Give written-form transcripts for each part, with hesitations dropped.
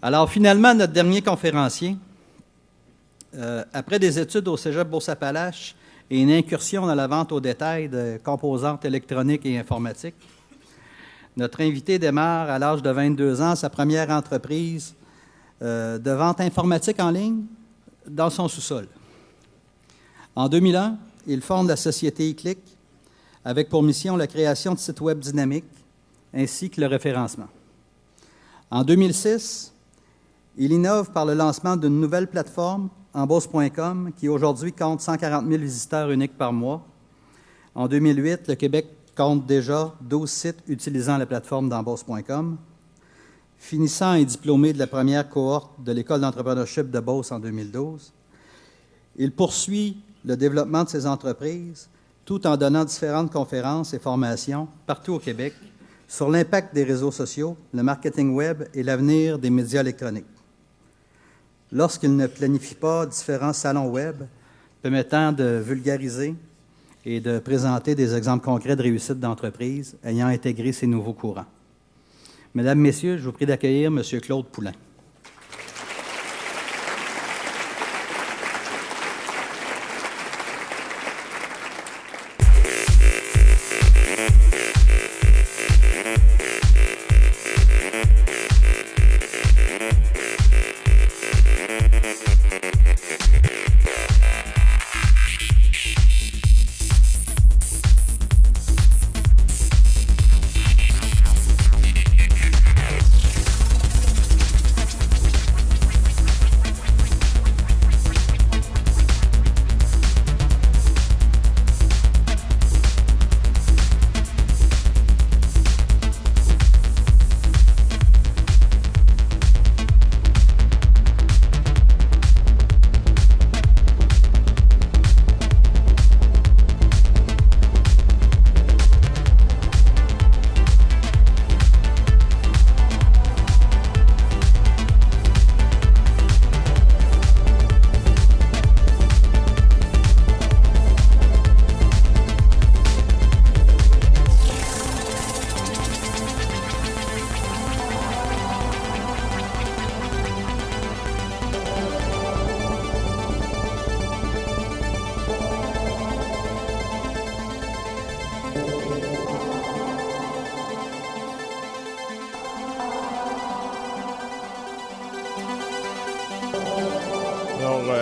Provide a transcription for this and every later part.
Alors, finalement, notre dernier conférencier, après des études au Cégep Beauce-Appalaches et une incursion dans la vente au détail de composantes électroniques et informatiques, notre invité démarre à l'âge de 22 ans sa première entreprise de vente informatique en ligne dans son sous-sol. En 2001, il fonde la société eClick avec pour mission la création de sites web dynamiques ainsi que le référencement. En 2006, il innove par le lancement d'une nouvelle plateforme, Embauche.com, qui aujourd'hui compte 140 000 visiteurs uniques par mois. En 2008, le Québec compte déjà 12 sites utilisant la plateforme d'Embauche.com. Finissant et diplômé de la première cohorte de l'École d'entrepreneurship de Beauce en 2012, il poursuit le développement de ses entreprises tout en donnant différentes conférences et formations partout au Québec sur l'impact des réseaux sociaux, le marketing web et l'avenir des médias électroniques. Lorsqu'il ne planifie pas différents salons web permettant de vulgariser et de présenter des exemples concrets de réussite d'entreprise ayant intégré ces nouveaux courants. Mesdames, Messieurs, je vous prie d'accueillir M. Claude Poulin.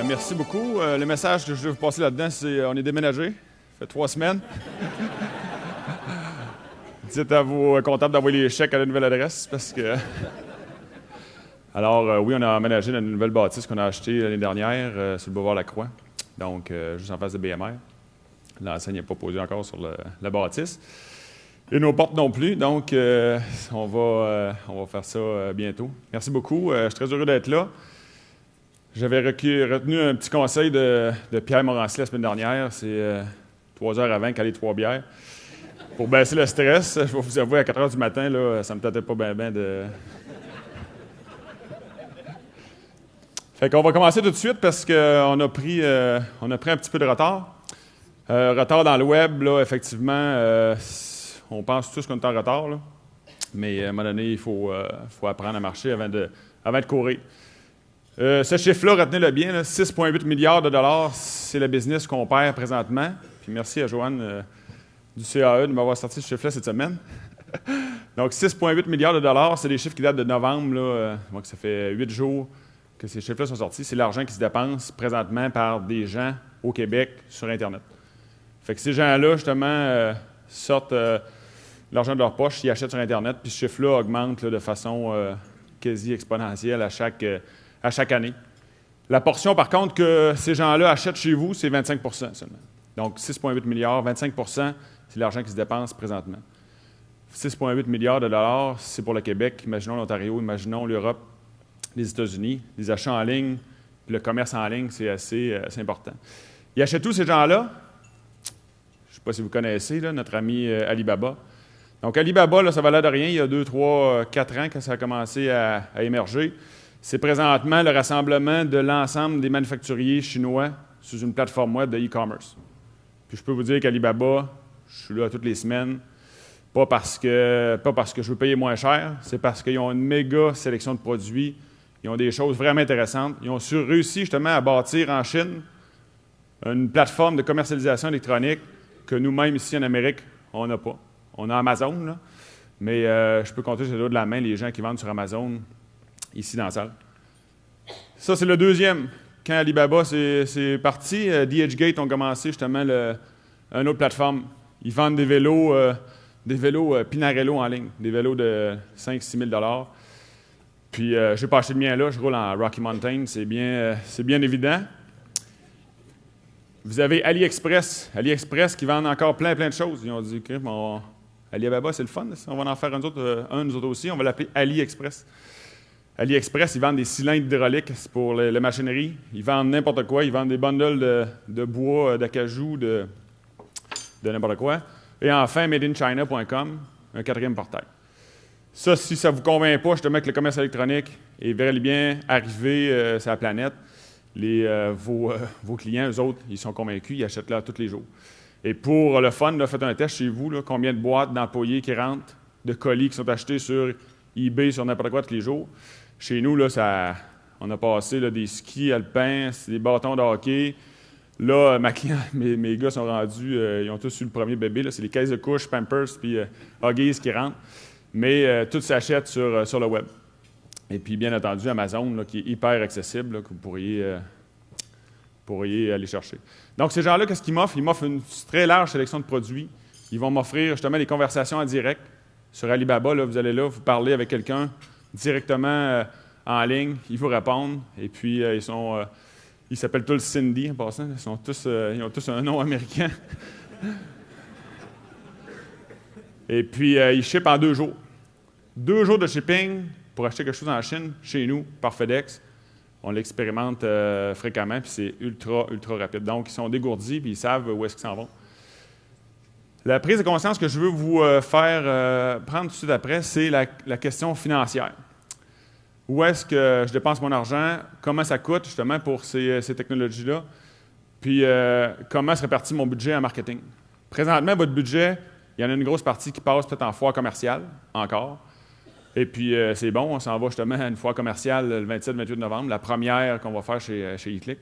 Merci beaucoup. Le message que je vais vous passer là-dedans, c'est on est déménagé. Ça fait 3 semaines. Dites à vos comptables d'envoyer les chèques à la nouvelle adresse parce que... Alors, oui, on a aménagé dans une nouvelle bâtisse qu'on a achetée l'année dernière sur le boulevard Lacroix, donc juste en face de BMR. L'enseigne n'est pas posée encore sur la bâtisse. Et nos portes non plus, donc on va faire ça bientôt. Merci beaucoup. Je suis très heureux d'être là. J'avais retenu un petit conseil de Pierre Morancy la semaine dernière, c'est 3 heures avant caler 3 bières. Pour baisser le stress, je vais vous avouer, à 4 heures du matin, là, ça ne me tentait pas bien de... Fait qu'on va commencer tout de suite parce qu'on a pris un petit peu de retard. Retard dans le web, là, effectivement, on pense tous qu'on est en retard, là. Mais à un moment donné, il faut apprendre à marcher avant de courir. Ce chiffre-là, retenez-le bien, 6,8 milliards de dollars, c'est le business qu'on perd présentement. Puis merci à Joanne du CAE de m'avoir sorti ce chiffre-là cette semaine. Donc 6,8 milliards de dollars, c'est des chiffres qui datent de novembre. Là, donc ça fait 8 jours que ces chiffres-là sont sortis. C'est l'argent qui se dépense présentement par des gens au Québec sur Internet. Fait que ces gens-là, justement, sortent l'argent de leur poche, ils achètent sur Internet, puis ce chiffre-là augmente là, de façon quasi exponentielle à chaque année. La portion, par contre, que ces gens-là achètent chez vous, c'est 25 % seulement. Donc, 6,8 milliards, 25 % c'est l'argent qui se dépense présentement. 6,8 milliards de dollars, c'est pour le Québec. Imaginons l'Ontario, imaginons l'Europe, les États-Unis. Les achats en ligne, puis le commerce en ligne, c'est assez important. Ils achètent tous ces gens-là. Je ne sais pas si vous connaissez, là, notre ami Alibaba. Donc, Alibaba, là, ça valait de rien. Il y a 2, 3, 4 ans que ça a commencé à émerger. C'est présentement le rassemblement de l'ensemble des manufacturiers chinois sous une plateforme web de e-commerce. Puis je peux vous dire qu'Alibaba, je suis là toutes les semaines, pas parce que je veux payer moins cher, c'est parce qu'ils ont une méga sélection de produits, Ils ont des choses vraiment intéressantes. Ils ont réussi justement à bâtir en Chine une plateforme de commercialisation électronique que nous-mêmes, ici en Amérique, on n'a pas. On a Amazon, là, mais je peux compter sur le doigt de la main les gens qui vendent sur Amazon ici dans la salle. Ça, c'est le deuxième. Quand Alibaba c'est parti, DHgate ont commencé justement une autre plateforme. Ils vendent des vélos Pinarello en ligne, des vélos de 5-6 000 $. Puis, je n'ai pas acheté le mien là, je roule en Rocky Mountain, c'est bien évident. Vous avez AliExpress qui vendent encore plein de choses. Ils ont dit, OK, bon, Alibaba, c'est le fun, on va en faire nous autres aussi, on va l'appeler AliExpress. AliExpress, ils vendent des cylindres hydrauliques pour la machinerie. Ils vendent n'importe quoi. Ils vendent des bundles de bois, d'acajou, de n'importe quoi. Et enfin, madeinchina.com, un quatrième portail. Ça, si ça ne vous convainc pas, justement, que le commerce électronique est bel et bien arrivé sur la planète, vos clients, eux autres, ils sont convaincus, ils achètent là tous les jours. Et pour le fun, là, faites un test chez vous, là, combien de boîtes d'employés qui rentrent, de colis qui sont achetés sur eBay, sur n'importe quoi tous les jours. Chez nous, là, on a passé là, des skis alpins, des bâtons de hockey. Là, mes gars sont rendus, ils ont tous eu le premier bébé. C'est les caisses de couches, Pampers, puis Huggies qui rentrent. Mais tout s'achète sur le web. Et puis, bien entendu, Amazon, là, qui est hyper accessible, là, que vous pourriez aller chercher. Donc, ces gens-là, qu'est-ce qu'ils m'offrent? Ils m'offrent une très large sélection de produits. Ils vont m'offrir justement des conversations en direct. Sur Alibaba, là, vous allez là, vous parlez avec quelqu'un directement en ligne, ils vous répondent. Et puis, ils s'appellent tous Cindy en passant. Ils ont tous un nom américain. Et puis, ils shippent en 2 jours. 2 jours de shipping pour acheter quelque chose en Chine, chez nous, par FedEx. On l'expérimente fréquemment, puis c'est ultra rapide. Donc, ils sont dégourdis, puis ils savent où est-ce qu'ils s'en vont. La prise de conscience que je veux vous faire prendre tout de suite après, c'est la question financière. Où est-ce que je dépense mon argent? Comment ça coûte, justement, pour ces technologies-là? Puis, comment se répartit mon budget en marketing? Présentement, votre budget, il y en a une grosse partie qui passe peut-être en foire commerciale, encore. Et puis, c'est bon, on s'en va justement à une foire commerciale le 27-28 novembre, la première qu'on va faire chez eClick.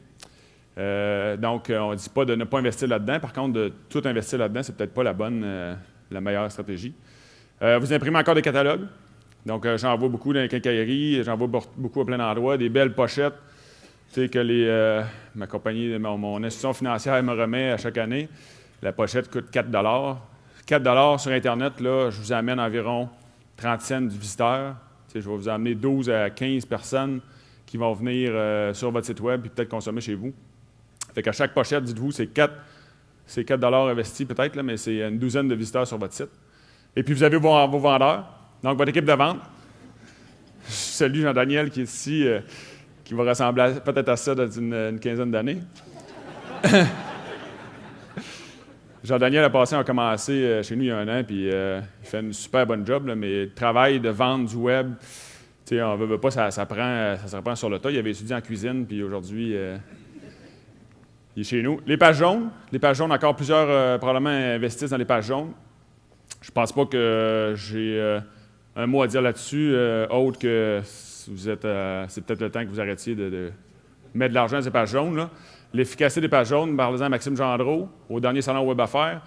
Donc, on ne dit pas de ne pas investir là-dedans. Par contre, de tout investir là-dedans, c'est peut-être pas la meilleure stratégie. Vous imprimez encore des catalogues. Donc, j'en vois beaucoup dans les quincailleries, j'en vois beaucoup à plein d'endroits, des belles pochettes, tu sais, que ma compagnie, mon institution financière me remet à chaque année. La pochette coûte 4 $. 4 $ sur Internet, là, je vous amène environ 30 cents du visiteur. Tu sais, je vais vous amener 12 à 15 personnes qui vont venir sur votre site web et peut-être consommer chez vous. Fait qu'à chaque pochette, dites-vous, c'est 4 $ investis peut-être, là, mais c'est une douzaine de visiteurs sur votre site. Et puis, vous avez vos vendeurs, donc votre équipe de vente. Je salue Jean-Daniel qui est ici, qui va ressembler peut-être à ça dans une quinzaine d'années. Jean-Daniel a commencé chez nous il y a 1 an, puis il fait une super bonne job, là, mais le travail de vente du web, tu sais, on ne veut pas, ça se reprend sur le tas. Il avait étudié en cuisine, puis aujourd'hui, il est chez nous. Les pages jaunes, encore plusieurs probablement investissent dans les pages jaunes. Je ne pense pas que j'ai un mot à dire là-dessus, autre que c'est peut-être le temps que vous arrêtiez de mettre de l'argent dans ces pages jaunes, là. L'efficacité des pages jaunes, parlez-en à Maxime Gendreau, au dernier salon Web Affaires.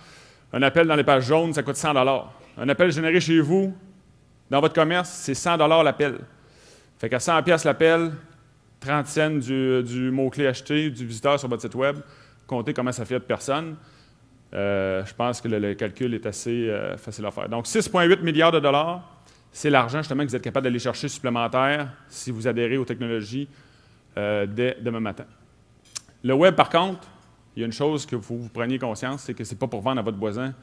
Un appel dans les pages jaunes, ça coûte 100 $. Un appel généré chez vous, dans votre commerce, c'est 100 $ l'appel. Fait qu'à 100 $ l'appel, 30 cents du mot-clé acheté, du visiteur sur votre site web, comptez comment ça fait de personnes. Je pense que le calcul est assez facile à faire. Donc, 6,8 milliards de dollars, c'est l'argent justement que vous êtes capable d'aller chercher supplémentaire si vous adhérez aux technologies dès demain matin. Le web, par contre, il y a une chose que vous preniez conscience, c'est que ce n'est pas pour vendre à votre voisin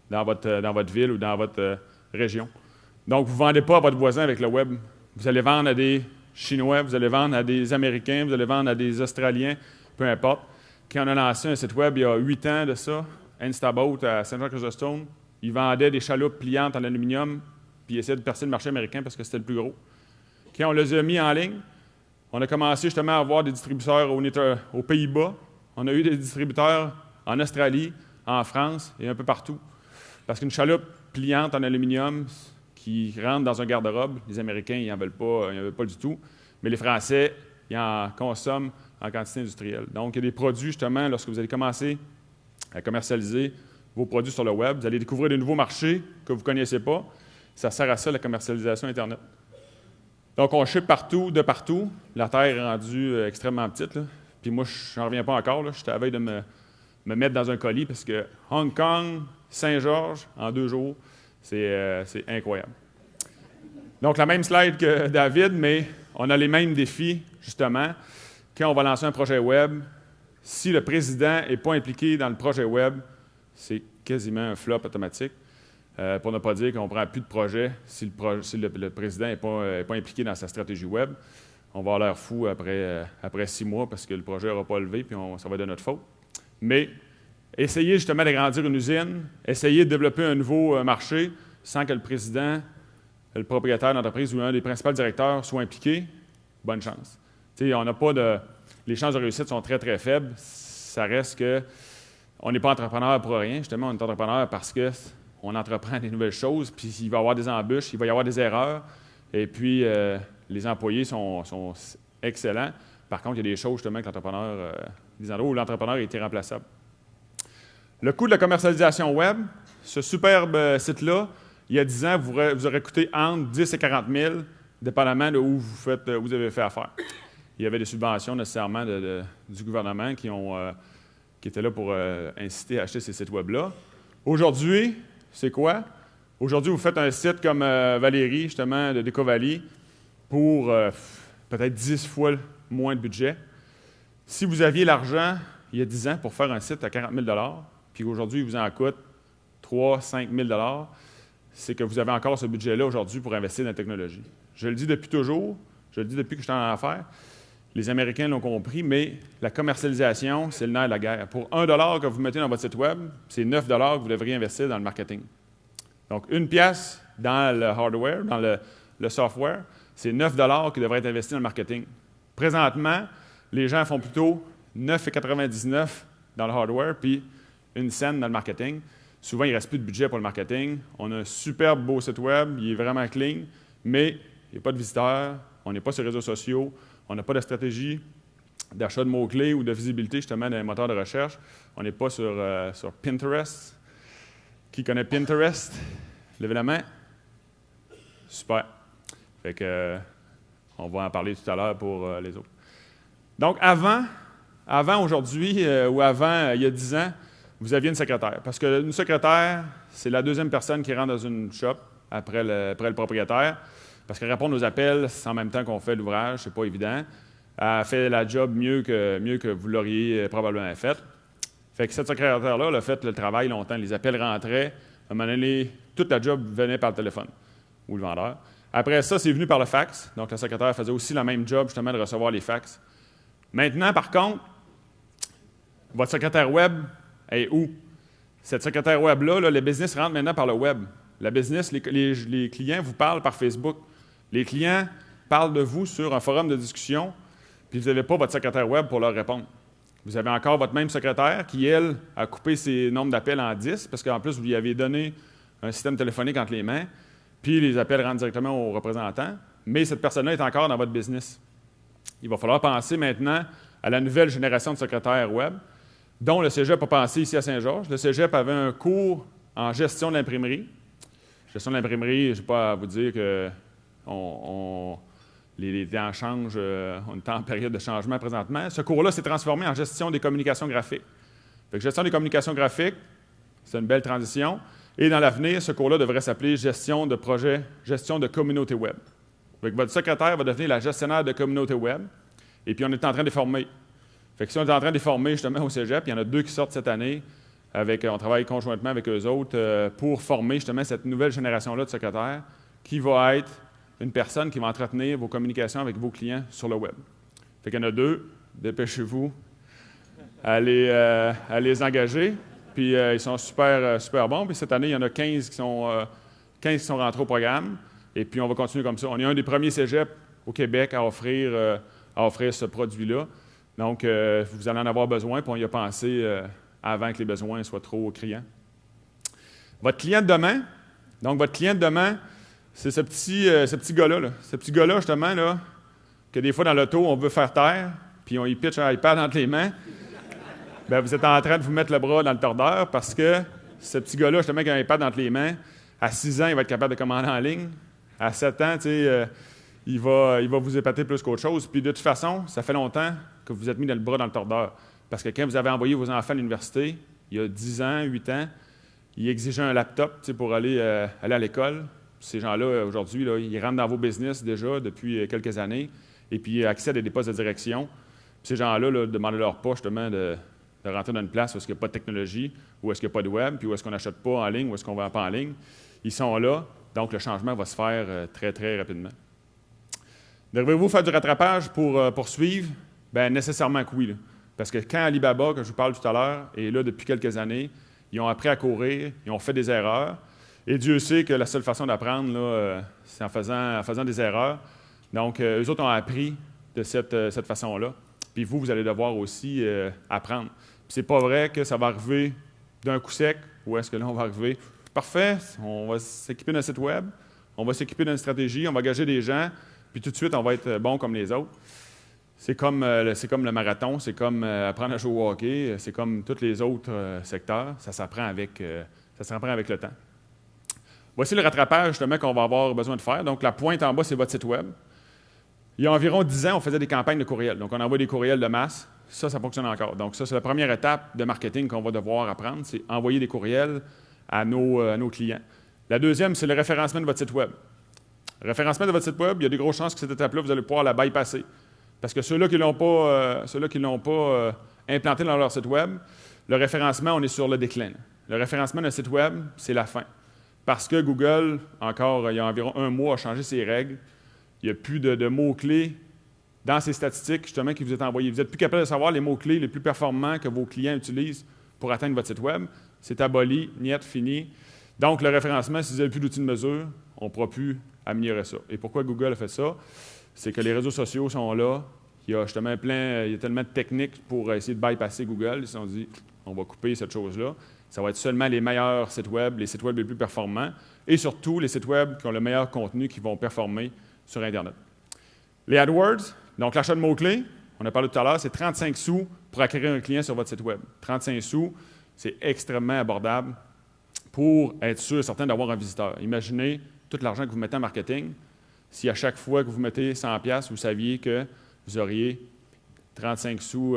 dans votre ville ou dans votre région. Donc, vous ne vendez pas à votre voisin avec le web. Vous allez vendre à des Chinois, vous allez vendre à des Américains, vous allez vendre à des Australiens, peu importe. Quand on a lancé un site web il y a 8 ans de ça, Instaboat à Saint-Jean-Chrysostome, ils vendaient des chaloupes pliantes en aluminium, puis ils essayaient de percer le marché américain parce que c'était le plus gros. Quand on les a mis en ligne, on a commencé justement à avoir des distributeurs aux Pays-Bas. On a eu des distributeurs en Australie, en France et un peu partout. Parce qu'une chaloupe pliante en aluminium qui rentrent dans un garde-robe. Les Américains, ils n'en veulent pas du tout. Mais les Français, ils en consomment en quantité industrielle. Donc, il y a des produits, justement, lorsque vous allez commencer à commercialiser vos produits sur le web, vous allez découvrir des nouveaux marchés que vous ne connaissez pas. Ça sert à ça, la commercialisation Internet. Donc, on ship partout, de partout. La Terre est rendue extrêmement petite, là. Puis moi, je n'en reviens pas encore, là. J'étais à la veille de me mettre dans un colis parce que Hong Kong, Saint-Georges, en 2 jours, c'est incroyable. Donc, la même slide que David, mais on a les mêmes défis, justement. Quand on va lancer un projet web, si le président n'est pas impliqué dans le projet web, c'est quasiment un flop automatique. Pour ne pas dire qu'on ne prend plus de projet si le président n'est pas impliqué dans sa stratégie web. On va avoir l'air fou après 6 mois parce que le projet n'aura pas levé, puis ça va être de notre faute. Mais essayez justement d'agrandir une usine, essayez de développer un nouveau marché sans que le président, le propriétaire d'entreprise ou un des principaux directeurs soit impliqué. Bonne chance. On n'a pas de. Les chances de réussite sont très, très faibles. Ça reste que on n'est pas entrepreneur pour rien. Justement, on est entrepreneur parce qu'on entreprend des nouvelles choses, puis il va y avoir des embûches, il va y avoir des erreurs, et puis les employés sont excellents. Par contre, il y a des choses justement que l'entrepreneur, des endroits où l'entrepreneur est irremplaçable. Le coût de la commercialisation web, ce superbe site-là, il y a 10 ans, vous aurait coûté entre 10 et 40 000, dépendamment de où vous avez fait affaire. Il y avait des subventions nécessairement du gouvernement qui étaient là pour inciter à acheter ces sites web-là. Aujourd'hui, c'est quoi? Aujourd'hui, vous faites un site comme Valérie, justement, de DécoValley, pour peut-être 10 fois moins de budget. Si vous aviez l'argent, il y a 10 ans, pour faire un site à 40 000 puis aujourd'hui, il vous en coûte 3 000 5 000 c'est que vous avez encore ce budget-là aujourd'hui pour investir dans la technologie. Je le dis depuis toujours, je le dis depuis que je suis en affaires. Les Américains l'ont compris, mais la commercialisation, c'est le nerf de la guerre. Pour 1 $ que vous mettez dans votre site web, c'est 9 $ que vous devriez investir dans le marketing. Donc, 1 pièce dans le hardware, dans le software, c'est 9 $ qui devraient être investis dans le marketing. Présentement, les gens font plutôt 9,99 $ dans le hardware, puis 1 cent dans le marketing. Souvent, il ne reste plus de budget pour le marketing. On a un superbe beau site web, il est vraiment clean, mais il n'y a pas de visiteurs, on n'est pas sur les réseaux sociaux, on n'a pas de stratégie d'achat de mots-clés ou de visibilité justement dans les moteurs de recherche. On n'est pas sur Pinterest. Qui connaît Pinterest? Levez la main. Super. Fait que, on va en parler tout à l'heure pour les autres. Donc, avant aujourd'hui, ou avant, il y a 10 ans, vous aviez une secrétaire. Parce qu'une secrétaire, c'est la deuxième personne qui rentre dans une shop après le propriétaire. Parce que répondre aux appels, c'est en même temps qu'on fait l'ouvrage, c'est pas évident. Elle fait la job mieux que vous l'auriez probablement fait. Fait que cette secrétaire-là, elle a fait le travail longtemps. Les appels rentraient. À un moment donné, toute la job venait par le téléphone ou le vendeur. Après ça, c'est venu par le fax. Donc, la secrétaire faisait aussi la même job, justement, de recevoir les fax. Maintenant, par contre, votre secrétaire web est où? Cette secrétaire web-là, le business rentre maintenant par le web. La business, les clients vous parlent par Facebook. Les clients parlent de vous sur un forum de discussion, puis vous n'avez pas votre secrétaire web pour leur répondre. Vous avez encore votre même secrétaire qui, elle, a coupé ses nombres d'appels en 10, parce qu'en plus, vous lui avez donné un système téléphonique entre les mains, puis les appels rentrent directement aux représentants, mais cette personne-là est encore dans votre business. Il va falloir penser maintenant à la nouvelle génération de secrétaires web, dont le Cégep a pensé ici à Saint-Georges. Le Cégep avait un cours en gestion de l'imprimerie. Gestion de l'imprimerie, je n'ai pas à vous dire que les temps changent, on est en période de changement présentement. Ce cours-là s'est transformé en gestion des communications graphiques. Fait que gestion des communications graphiques, c'est une belle transition. Et dans l'avenir, ce cours-là devrait s'appeler gestion de projet, gestion de communauté web. Fait que votre secrétaire va devenir la gestionnaire de communauté web. Et puis, on est en train de les former. Fait que si on est en train de les former justement au Cégep, il y en a 2 qui sortent cette année. On travaille conjointement avec eux autres pour former justement cette nouvelle génération-là de secrétaires qui va être une personne qui va entretenir vos communications avec vos clients sur le web. Fait qu'il y en a 2, dépêchez-vous à les engager. Puis ils sont super bons. Puis cette année, il y en a 15 qui sont rentrés au programme. Et puis on va continuer comme ça. On est un des premiers cégeps au Québec à offrir ce produit-là. Donc, vous allez en avoir besoin, puis on y a pensé avant que les besoins soient trop criants. Votre client de demain, donc votre client de demain, c'est ce petit gars-là. Ce petit gars-là, justement, là, que des fois dans l'auto, on veut faire taire, puis on y pitch un iPad entre les mains. Bien, vous êtes en train de vous mettre le bras dans le tordeur parce que ce petit gars-là, justement, qui a un iPad entre les mains, à 6 ans, il va être capable de commander en ligne. À 7 ans, il va vous épater plus qu'autre chose. Puis de toute façon, ça fait longtemps que vous êtes mis le bras dans le tordeur. Parce que quand vous avez envoyé vos enfants à l'université, il y a 10 ans, 8 ans, ils exigeaient un laptop pour aller à l'école. Ces gens-là, aujourd'hui, là, ils rentrent dans vos business déjà depuis quelques années et puis ils accèdent à des postes de direction. Puis ces gens-là là, demandent-leur pas justement de rentrer dans une place où est-ce qu'il n'y a pas de technologie, où est-ce qu'il n'y a pas de web, puis où est-ce qu'on n'achète pas en ligne, où est-ce qu'on ne vend pas en ligne. Ils sont là, donc le changement va se faire très, très rapidement. Devriez-vous faire du rattrapage pour poursuivre? Bien, nécessairement que oui. Là. Parce que quand Alibaba, que je vous parle tout à l'heure, est là depuis quelques années, ils ont appris à courir, ils ont fait des erreurs. Et Dieu sait que la seule façon d'apprendre, là, c'est en faisant des erreurs. Donc, eux autres ont appris de cette façon-là. Puis vous allez devoir aussi apprendre. Puis c'est pas vrai que ça va arriver d'un coup sec, ou est-ce que là, on va arriver, parfait, on va s'équiper d'un site web, on va s'équiper d'une stratégie, on va engager des gens, puis tout de suite, on va être bon comme les autres. C'est comme le marathon, c'est comme apprendre à jouer au hockey, c'est comme tous les autres secteurs, ça s'apprend avec le temps. Voici le rattrapage justement qu'on va avoir besoin de faire. Donc, la pointe en bas, c'est votre site web. Il y a environ 10 ans, on faisait des campagnes de courriel. Donc, on envoie des courriels de masse. Ça fonctionne encore. Donc, ça, c'est la première étape de marketing qu'on va devoir apprendre, c'est envoyer des courriels à nos clients. La deuxième, c'est le référencement de votre site web. Le référencement de votre site web, il y a de grosses chances que cette étape-là, vous allez pouvoir la bypasser. Parce que ceux-là qui ne l'ont pas implanté dans leur site web, le référencement, on est sur le déclin. Le référencement d'un site web, c'est la fin. Parce que Google, encore il y a environ 1 mois, a changé ses règles. Il n'y a plus de mots-clés dans ces statistiques justement qui vous est envoyées. Vous n'êtes plus capable de savoir les mots-clés les plus performants que vos clients utilisent pour atteindre votre site web. C'est aboli, niet, fini. Donc, le référencement, si vous n'avez plus d'outils de mesure, on ne pourra plus améliorer ça. Et pourquoi Google a fait ça? C'est que les réseaux sociaux sont là. Il y a justement il y a tellement de techniques pour essayer de bypasser Google. Ils se sont dit, on va couper cette chose-là. Ça va être seulement les meilleurs sites web, les sites web les plus performants, et surtout les sites web qui ont le meilleur contenu qui vont performer sur Internet. Les AdWords, donc l'achat de mots-clés, on a parlé tout à l'heure, c'est 35 sous pour acquérir un client sur votre site web. 35 sous, c'est extrêmement abordable pour être sûr et certain d'avoir un visiteur. Imaginez tout l'argent que vous mettez en marketing. Si à chaque fois que vous mettez 100$, vous saviez que vous auriez 35 sous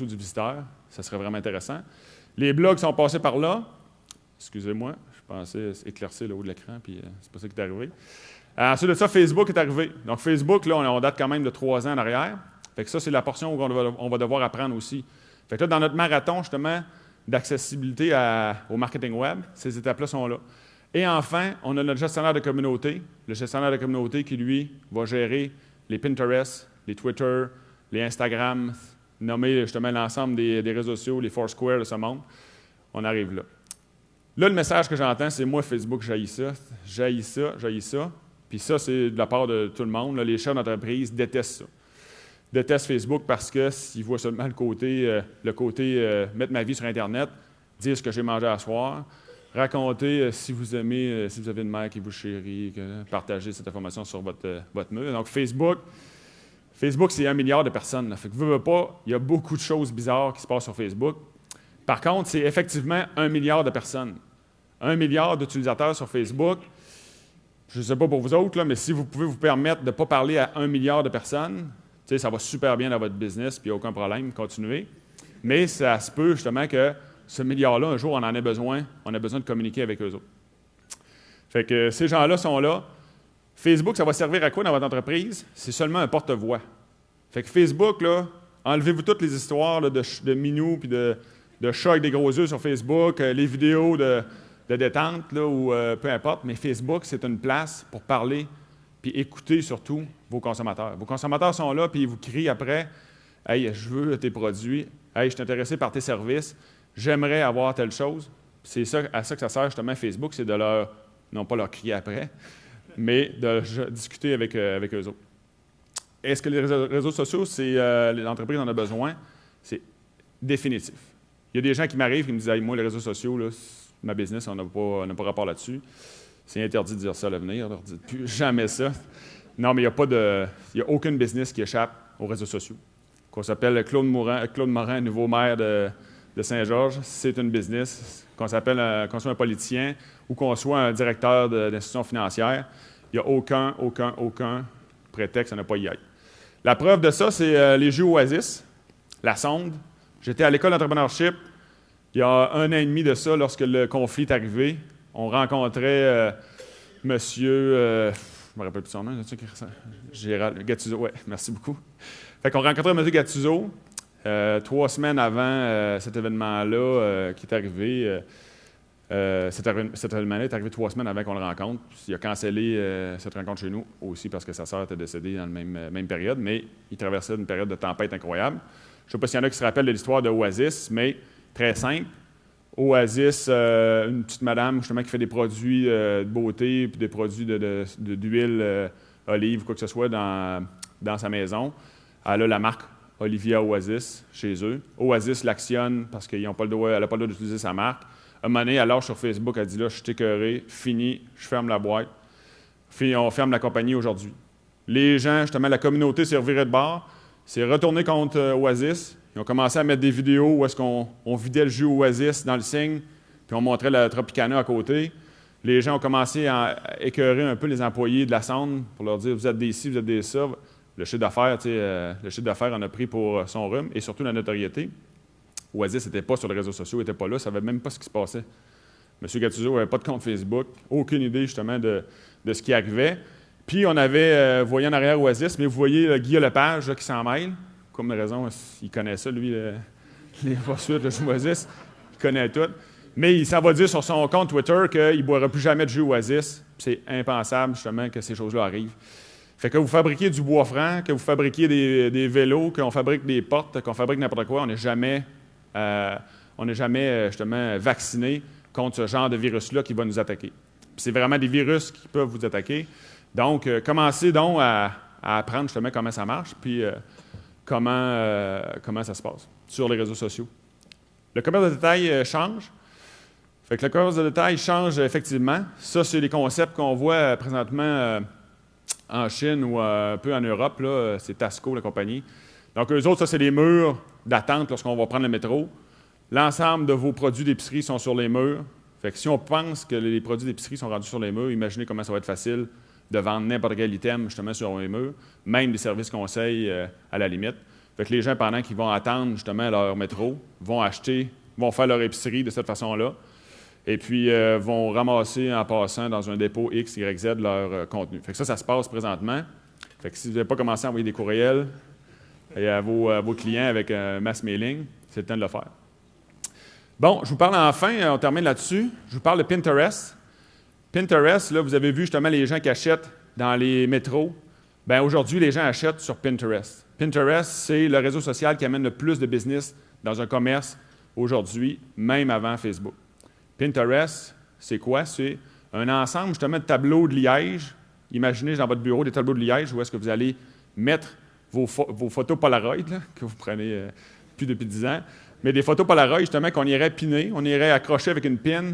du visiteur, ça serait vraiment intéressant. Les blogs sont passés par là. Excusez-moi, je pensais éclaircir le haut de l'écran, puis c'est pas ça qui est arrivé. Ensuite de ça, Facebook est arrivé. Donc, Facebook, là, on date quand même de 3 ans en arrière. Fait que ça, c'est la portion où on va devoir apprendre aussi. Fait que là, dans notre marathon, justement, d'accessibilité au marketing web, ces étapes-là sont là. Et enfin, on a notre gestionnaire de communauté. Le gestionnaire de communauté qui, lui, va gérer les Pinterest, les Twitter, les Instagram, nommer justement l'ensemble des réseaux sociaux, les Foursquare de ce monde. On arrive là. Là, le message que j'entends, c'est moi, Facebook, j'haïs ça, j'haïs ça, j'haïs ça. Puis ça, c'est de la part de tout le monde. Là, les chefs d'entreprise détestent ça. Détestent Facebook parce qu'ils voient seulement le côté mettre ma vie sur Internet, dire ce que j'ai mangé à soir, raconter si vous aimez, si vous avez une mère qui vous chérit, partager cette information sur votre mur. Donc, Facebook, c'est 1 milliard de personnes. Là. Fait que vous ne voulez pas, il y a beaucoup de choses bizarres qui se passent sur Facebook. Par contre, c'est effectivement 1 milliard de personnes. 1 milliard d'utilisateurs sur Facebook. Je ne sais pas pour vous autres, là, mais si vous pouvez vous permettre de ne pas parler à 1 milliard de personnes, ça va super bien dans votre business, puis aucun problème, continuez. Mais ça se peut justement que ce milliard-là, un jour, on en a besoin. On a besoin de communiquer avec eux autres. Fait que ces gens-là sont là. Facebook, ça va servir à quoi dans votre entreprise? C'est seulement un porte-voix. Fait que Facebook, là, enlevez-vous toutes les histoires là, de minous puis de chats avec des gros yeux sur Facebook, les vidéos de détente, là, ou peu importe, mais Facebook, c'est une place pour parler puis écouter surtout vos consommateurs. Vos consommateurs sont là, puis ils vous crient après « Hey, je veux tes produits. Hey, je suis intéressé par tes services. J'aimerais avoir telle chose. » C'est à ça que ça sert justement Facebook, c'est de non pas leur crier après, mais de discuter avec eux autres. Est-ce que les réseaux sociaux, l'entreprise en a besoin? C'est définitif. Il y a des gens qui m'arrivent et qui me disent hey, « Moi, les réseaux sociaux, là, ma business, on n'a pas rapport là-dessus. » C'est interdit de dire ça à l'avenir. Ne dites plus jamais ça. Non, mais il n'y a aucun business qui échappe aux réseaux sociaux. Qu'on s'appelle Claude Morin, nouveau maire de Saint-Georges, c'est une business. Qu'on soit un politicien ou qu'on soit un directeur d'institution financière, il n'y a aucun prétexte à ne pas y être. La preuve de ça, c'est les Jeux Oasis, la sonde. J'étais à l'école d'entrepreneurship il y a 1 an et demi de ça, lorsque le conflit est arrivé. On rencontrait monsieur, je ne me rappelle plus son nom, Gérald Gattuso, oui, merci beaucoup. Fait qu'on rencontrait M. Gattuso 3 semaines avant cet événement-là qui est arrivé. Cet événement-là est arrivé 3 semaines avant qu'on le rencontre. Il a cancellé cette rencontre chez nous aussi parce que sa sœur était décédée dans la même période, mais il traversait une période de tempête incroyable. Je ne sais pas s'il y en a qui se rappellent de l'histoire de Oasis, mais très simple. Oasis, une petite madame justement qui fait des produits de beauté puis des produits d'huile olive, quoi que ce soit, dans sa maison. Elle a la marque Olivia Oasis chez eux. Oasis l'actionne parce qu'elle n'a pas le droit d'utiliser sa marque. Un moment donné, elle lâche sur Facebook, elle dit là, je suis écœuré, fini, je ferme la boîte. On ferme la compagnie aujourd'hui. Les gens, justement, la communauté s'est revirée de bord, s'est retournée contre Oasis. Ils ont commencé à mettre des vidéos où est-ce qu'on vidait le jus Oasis dans le signe, puis on montrait la Tropicana à côté. Les gens ont commencé à écœurer un peu les employés de la sonde pour leur dire « vous êtes des ci, vous êtes des ça ». Le chiffre d'affaires en a pris pour son rhume et surtout la notoriété. Oasis n'était pas sur les réseaux sociaux, n'était pas là, ne savait même pas ce qui se passait. M. Gattuso n'avait pas de compte Facebook, aucune idée justement de ce qui arrivait. Puis on avait, vous voyez en arrière Oasis, mais vous voyez Guy Lepage là, qui s'en mêle. Comme raison, il connaît ça, lui, les poursuites de Oasis, il connaît tout. Mais il s'en va dire sur son compte Twitter qu'il ne boira plus jamais de jus Oasis. C'est impensable justement que ces choses-là arrivent. Fait que vous fabriquiez du bois franc, que vous fabriquiez des vélos, qu'on fabrique des portes, qu'on fabrique n'importe quoi, on n'est jamais justement vacciné contre ce genre de virus-là qui va nous attaquer. Puis c'est vraiment des virus qui peuvent vous attaquer. Donc, commencez donc à apprendre justement comment ça marche, puis comment ça se passe sur les réseaux sociaux. Le commerce de détail change. Fait que le commerce de détail change effectivement. Ça, c'est les concepts qu'on voit présentement en Chine ou un peu en Europe. Là, c'est Tasco, la compagnie. Donc, eux autres, ça, c'est les murs d'attente lorsqu'on va prendre le métro. L'ensemble de vos produits d'épicerie sont sur les murs. Fait que si on pense que les produits d'épicerie sont rendus sur les murs, imaginez comment ça va être facile de vendre n'importe quel item justement sur les murs, même des services conseils à la limite. Fait que les gens, pendant qu'ils vont attendre justement leur métro, vont faire leur épicerie de cette façon-là, et puis vont ramasser en passant dans un dépôt X, Y, Z leur contenu. Fait que ça se passe présentement. Fait que si vous n'avez pas commencé à envoyer des courriels à vos clients avec un mass mailing, c'est le temps de le faire. Bon, je vous parle enfin, on termine là-dessus, je vous parle de Pinterest. Pinterest, là, vous avez vu justement les gens qui achètent dans les métros. Bien, aujourd'hui, les gens achètent sur Pinterest. Pinterest, c'est le réseau social qui amène le plus de business dans un commerce aujourd'hui, même avant Facebook. Pinterest, c'est quoi? C'est un ensemble justement de tableaux de liège. Imaginez dans votre bureau des tableaux de liège où est-ce que vous allez mettre vos photos Polaroid, là, que vous prenez plus depuis 10 ans, mais des photos Polaroid justement qu'on irait piner, on irait accrocher avec une pin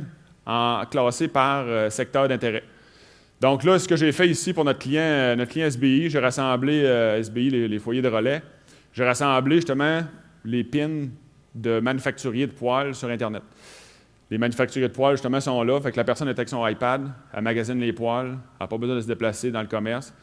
classée par secteur d'intérêt. Donc là, ce que j'ai fait ici pour notre client SBI, j'ai rassemblé SBI, les foyers de relais, j'ai rassemblé justement les pins de manufacturiers de poêles sur Internet. Les manufacturiers de poêles, justement, sont là. Fait que la personne est avec son iPad, elle magasine les poêles, elle n'a pas besoin de se déplacer dans le commerce,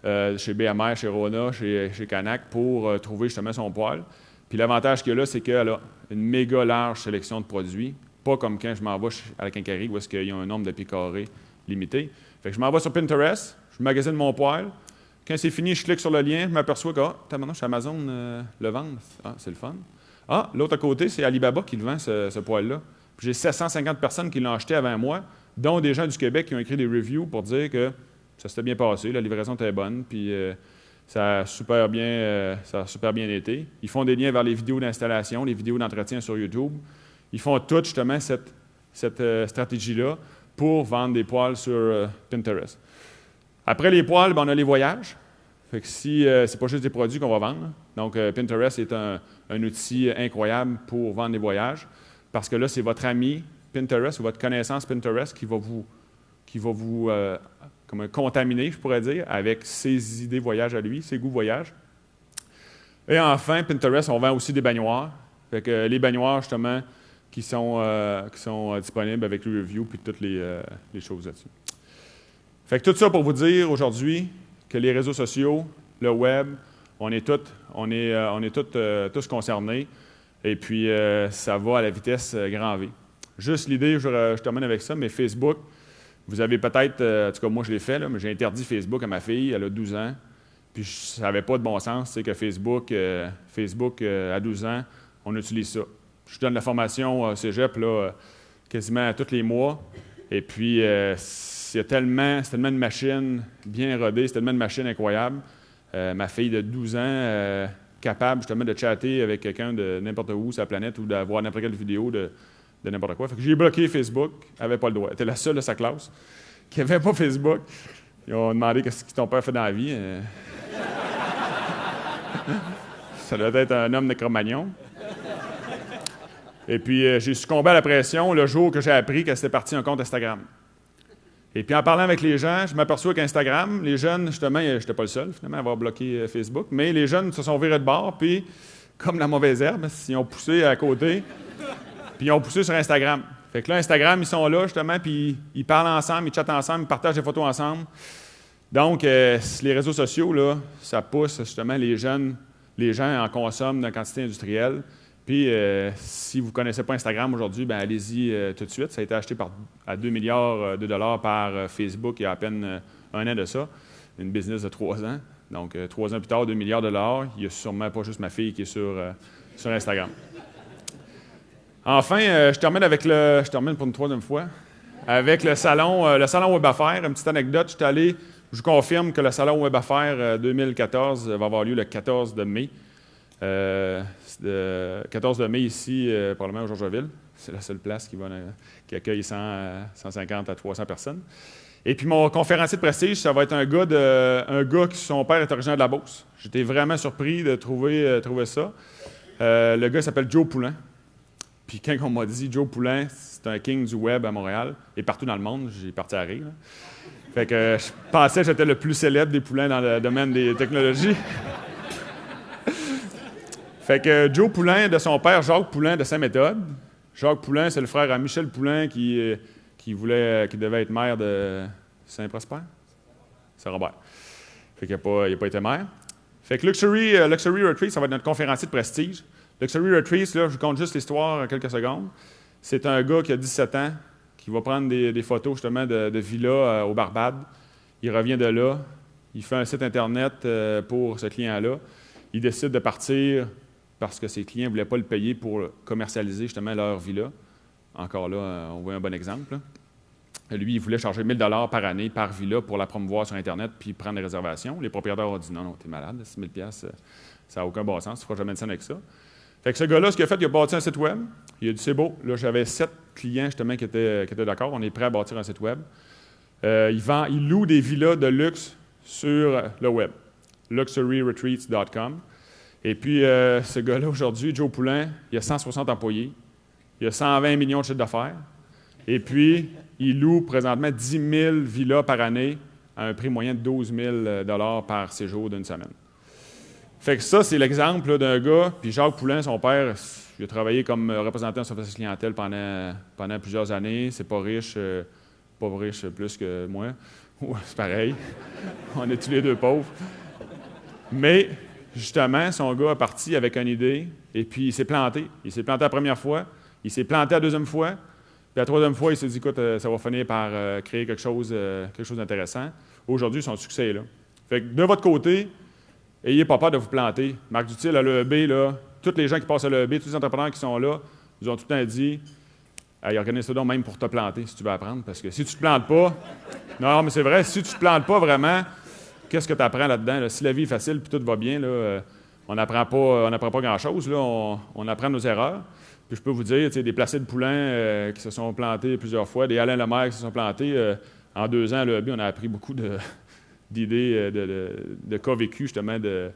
chez BMR, chez Rona, chez Canac, pour trouver justement son poêle. Puis l'avantage qu'il y a là, c'est qu'elle a une méga large sélection de produits, pas comme quand je m'en vais à la quincaillerie où est-ce qu'il y a un nombre de pieds carrés limité. Fait que je m'en vais sur Pinterest, je magasine mon poêle. Quand c'est fini, je clique sur le lien, je m'aperçois que, maintenant, chez Amazon le vendre. Ah, c'est le fun. Ah, l'autre à côté, c'est Alibaba qui le vend, ce poêle-là. Puis j'ai 750 personnes qui l'ont acheté avant moi, dont des gens du Québec qui ont écrit des reviews pour dire que ça s'était bien passé, la livraison était bonne, puis ça a super bien été. Ils font des liens vers les vidéos d'installation, les vidéos d'entretien sur YouTube. Ils font tout, justement, cette stratégie-là pour vendre des poêles sur Pinterest. Après les poêles, on a les voyages. Fait que si c'est pas juste des produits qu'on va vendre. Donc, Pinterest est un outil incroyable pour vendre des voyages. Parce que là, c'est votre ami Pinterest ou votre connaissance Pinterest qui va qui va vous comme contaminer, je pourrais dire, avec ses idées voyage à lui, ses goûts voyage. Et enfin, Pinterest, on vend aussi des baignoires. Fait que les baignoires, justement, qui sont disponibles avec le review puis toutes les choses là-dessus. Fait que tout ça pour vous dire aujourd'hui que les réseaux sociaux, le web, on est tous concernés. Et puis, ça va à la vitesse grand V. Juste l'idée, je termine avec ça, mais Facebook, vous avez peut-être, en tout cas moi je l'ai fait, là, mais j'ai interdit Facebook à ma fille, elle a 12 ans, puis ça n'avait pas de bon sens, c'est que Facebook, à 12 ans, on utilise ça. Je donne la formation au cégep là, quasiment tous les mois, et puis c'est tellement une machine bien rodée, c'est tellement une machine incroyable. Ma fille de 12 ans, capable justement de chatter avec quelqu'un de n'importe où sur la planète ou d'avoir n'importe quelle vidéo de n'importe quoi. Fait que j'ai bloqué Facebook, elle n'avait pas le droit. Elle était la seule de sa classe qui n'avait pas Facebook. Ils ont demandé qu'est-ce que ton père fait dans la vie. Ça doit être un homme de Cro-Magnon. Et puis, j'ai succombé à la pression le jour que j'ai appris qu'elle s'était partie un compte Instagram. Et puis, en parlant avec les gens, je m'aperçois qu'Instagram, les jeunes, justement, je n'étais pas le seul, finalement, à avoir bloqué Facebook, mais les jeunes se sont virés de bord, puis, comme la mauvaise herbe, ils ont poussé à côté, puis ils ont poussé sur Instagram. Fait que là, Instagram, ils sont là, justement, puis ils parlent ensemble, ils chattent ensemble, ils partagent des photos ensemble. Donc, les réseaux sociaux, là, ça pousse, justement, les gens en consomment d'une quantité industrielle. Puis, si vous ne connaissez pas Instagram aujourd'hui, ben allez-y tout de suite. Ça a été acheté à 2 milliards de dollars par Facebook il y a à peine un an de ça. Une business de 3 ans. Donc, 3 ans plus tard, 2 milliards de dollars. Il n'y a sûrement pas juste ma fille qui est sur Instagram. Enfin, je termine pour une troisième fois, avec le salon Web Affaires. Une petite anecdote, je vous confirme que le salon Web Affaires 2014 va avoir lieu le 14 de mai. 14 de mai ici, probablement au Georgeville. C'est la seule place qui accueille 150 à 300 personnes. Et puis mon conférencier de prestige, ça va être un gars qui son père est originaire de la Beauce. J'étais vraiment surpris de trouver ça. Le gars s'appelle Joe Poulin. Puis quand on m'a dit Joe Poulin, c'est un king du web à Montréal et partout dans le monde, j'ai parti à rire. Là. Fait que je pensais que j'étais le plus célèbre des poulains dans le domaine des technologies. Fait que Joe Poulin, de son père Jacques Poulin de Saint-Méthode. Jacques Poulin, c'est le frère à Michel Poulin qui devait être maire de Saint-Prosper. Saint-Robert. Fait qu'il n'a pas été maire. Fait que Luxury Retreat, ça va être notre conférencier de prestige. Luxury Retreat, là, je vous conte juste l'histoire en quelques secondes. C'est un gars qui a 17 ans, qui va prendre des photos justement de villas au Barbade. Il revient de là, il fait un site Internet pour ce client-là. Il décide de partir parce que ses clients ne voulaient pas le payer pour commercialiser justement leur villa. Encore là, on voit un bon exemple. Là. Lui, il voulait charger 1 000 $ par année par villa pour la promouvoir sur Internet puis prendre des réservations. Les propriétaires ont dit non, t'es malade, 6 000 $, ça n'a aucun bon sens, tu ne feras jamais de scène avec ça. Fait que ce gars-là, ce qu'il a fait, il a bâti un site web. Il a dit c'est beau, là j'avais 7 clients justement qui étaient d'accord, on est prêt à bâtir un site web. Il loue des villas de luxe sur le web, luxuryretreats.com. Et puis, ce gars-là, aujourd'hui, Joe Poulin, il a 160 employés, il a 120 millions de chiffre d'affaires, et puis, il loue présentement 10 000 villas par année à un prix moyen de 12 000 $ par séjour d'une semaine. Fait que ça, c'est l'exemple là, d'un gars, puis Jacques Poulin, son père, il a travaillé comme représentant de service clientèle pendant plusieurs années, c'est pas riche plus que moi, c'est pareil, on est tous les deux pauvres, mais... Justement, son gars est parti avec une idée, et puis il s'est planté. Il s'est planté la première fois, il s'est planté la deuxième fois, puis la troisième fois, il s'est dit, écoute, ça va finir par créer quelque chose d'intéressant. Aujourd'hui, son succès est là. Fait que de votre côté, ayez pas peur de vous planter. Marc Dutil à l'EEB, là, tous les gens qui passent à l'EEB, tous les entrepreneurs qui sont là, nous ont tout le temps dit, hey, organise ça donc même pour te planter, si tu veux apprendre, parce que si tu te plantes pas, non, mais c'est vrai, si tu te plantes pas vraiment, qu'est-ce que tu apprends là-dedans? Là? Si la vie est facile et tout va bien, là, on n'apprend pas grand-chose. Là, on apprend nos erreurs. Puis je peux vous dire, des Placide Poulin qui se sont plantés plusieurs fois, des Alain Lemaire qui se sont plantés. En 2 ans, à l'EEB, on a appris beaucoup d'idées, de cas vécus, justement, de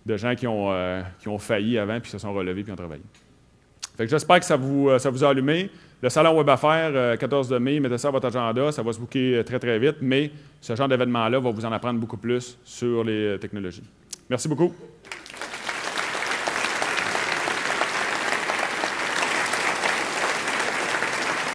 gens qui ont failli avant puis se sont relevés puis ont travaillé. Fait que j'espère que ça vous a allumé. Le salon Web Affaires, 14 mai, mettez ça à votre agenda, ça va se booker très, très vite, mais ce genre d'événement-là va vous en apprendre beaucoup plus sur les technologies. Merci beaucoup.